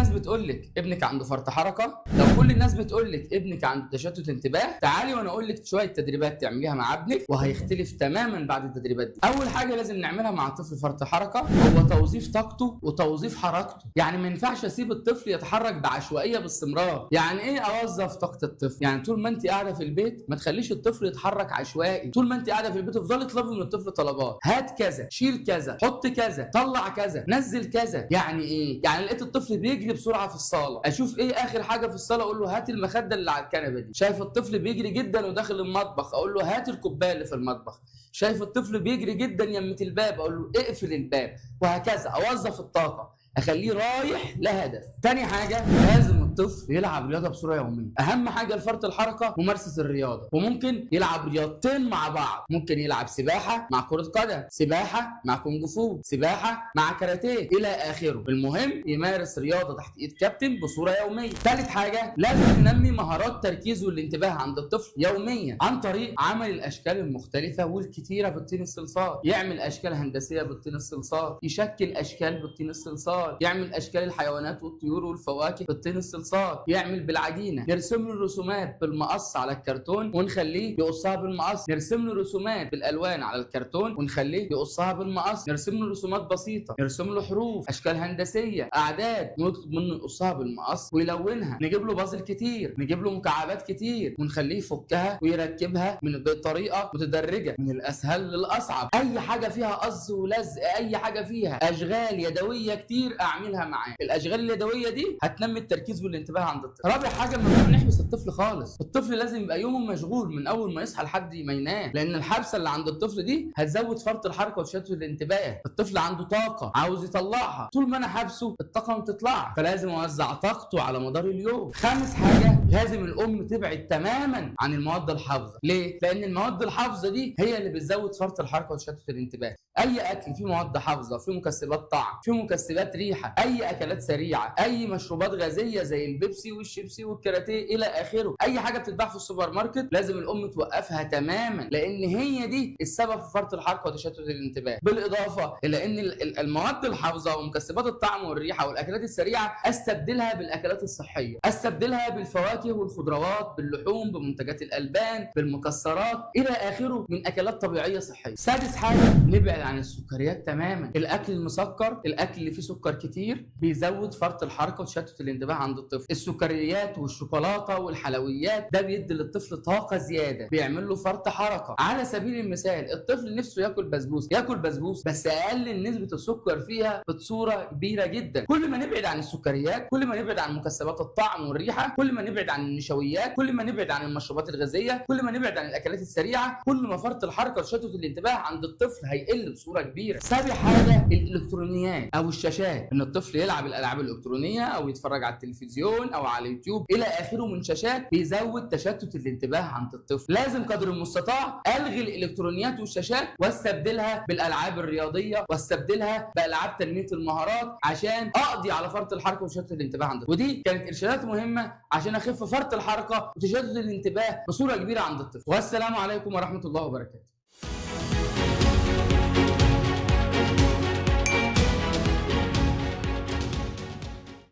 الناس بتقول لك ابنك عنده فرط حركه، لو كل الناس بتقول لك ابنك عنده تشتت انتباه، تعالي وانا اقول لك شويه تدريبات تعمليها مع ابنك وهيختلف تماما بعد التدريبات دي. اول حاجه لازم نعملها مع الطفل فرط حركه هو توظيف طاقته وتوظيف حركته. يعني ما ينفعش اسيب الطفل يتحرك بعشوائيه باستمرار. يعني ايه اوظف طاقه الطفل؟ يعني طول ما انت قاعده في البيت ما تخليش الطفل يتحرك عشوائي. طول ما انت قاعده في البيت افضلي اطلبي من الطفل طلبات، هات كذا، شيل كذا، حط كذا، طلع كذا، نزل كذا. يعني ايه؟ يعني لقيت الطفل بيجري بسرعه في الصاله، اشوف ايه اخر حاجه في الصاله اقول له هات المخده اللي على الكنبه دي. شايف الطفل بيجري جدا وداخل المطبخ اقول له هات الكوبايه اللي في المطبخ. شايف الطفل بيجري جدا يمة الباب اقول له اقفل الباب. وهكذا اوظف الطاقه، اخليه رايح لهدف. تاني حاجه لازم الطفل يلعب رياضه بصوره يوميه. اهم حاجه لفرط الحركه ممارسه الرياضه، وممكن يلعب رياضتين مع بعض. ممكن يلعب سباحه مع كره قدم، سباحه مع كونج فو، سباحه مع كاراتيه الى اخره. المهم يمارس رياضه تحت ايد كابتن بصوره يوميه. ثالث حاجه لازم ننمي مهارات تركيز والانتباه عند الطفل يوميا عن طريق عمل الاشكال المختلفه والكتيره بالطين الصلصال. يعمل اشكال هندسيه بالطين الصلصال، يشكل اشكال بالطين الصلصال، يعمل اشكال الحيوانات والطيور والفواكه بالطين الصلصال، يعمل بالعجينه، نرسم له رسومات بالمقص على الكرتون ونخليه يقصها بالمقص، نرسم له رسومات بالالوان على الكرتون ونخليه يقصها بالمقص، نرسم له رسومات بسيطه، نرسم له حروف، اشكال هندسيه، اعداد ونطلب منه يقصها بالمقص ويلونها، نجيب له بازل كتير، نجيب له مكعبات كتير ونخليه يفكها ويركبها بطريقه متدرجه من الاسهل للاصعب. اي حاجه فيها قص ولزق، اي حاجه فيها اشغال يدويه كتير اعملها معاه. الاشغال اليدويه دي هتنمي التركيز والانتباه عند الطفل. رابع حاجه ممنوع نحبس الطفل خالص. الطفل لازم يبقى يومه مشغول من اول ما يصحى لحد ما ينام، لان الحبسه اللي عند الطفل دي هتزود فرط الحركه وتشتت الانتباه. الطفل عنده طاقه عاوز يطلعها، طول ما انا حابسه الطاقه ما تطلعش، فلازم اوزع طاقته على مدار اليوم. خامس حاجه لازم الام تبعد تماما عن المواد الحافظه. ليه؟ لان المواد الحافظه دي هي اللي بتزود فرط الحركه وتشتت الانتباه. اي اكل فيه مواد حافظه، فيه مكسبات طعم، فيه مكسبات ريحه، اي اكلات سريعه، اي مشروبات غازيه زي البيبسي والشيبسي والكاراتيه الى اخره، اي حاجه بتتباع في السوبر ماركت لازم الام توقفها تماما، لان هي دي السبب في فرط الحركه وتشتت الانتباه. بالاضافه الى ان المواد الحافظه ومكسبات الطعم والريحه والاكلات السريعه استبدلها بالاكلات الصحيه، استبدلها بالفواكه والخضروات، باللحوم، بمنتجات الالبان، بالمكسرات الى اخره من اكلات طبيعيه صحيه. سادس حاجه نبعد عن السكريات تماما. الاكل المسكر، الاكل اللي فيه سكر كتير بيزود فرط الحركه وتشتت الانتباه عند الطفل. السكريات والشوكولاته والحلويات ده بيدي للطفل طاقه زياده، بيعمل له فرط حركه. على سبيل المثال الطفل نفسه ياكل بسبوس، ياكل بسبوس بس اقل نسبه السكر فيها بصوره كبيره جدا. كل ما نبعد عن السكريات، كل ما نبعد عن مكسبات الطعم والريحه، كل ما نبعد عن النشويات، كل ما نبعد عن المشروبات الغازيه، كل ما نبعد عن الاكلات السريعه، كل ما فرط الحركه وتشتت الانتباه عند الطفل هيقل بصوره كبيره. سابع حاجه الالكترونيات او الشاشات، ان الطفل يلعب الالعاب الالكترونيه او يتفرج على التلفزيون او على اليوتيوب الى اخره من شاشات بيزود تشتت الانتباه عند الطفل. لازم قدر المستطاع الغي الالكترونيات والشاشات واستبدلها بالالعاب الرياضيه واستبدلها بالعاب تنميه المهارات عشان اقضي على فرط الحركه وتشتت الانتباه عند الطفل. ودي كانت ارشادات مهمه عشان اخف فرط الحركه وتشتت الانتباه بصوره كبيره عند الطفل. والسلام عليكم ورحمه الله وبركاته.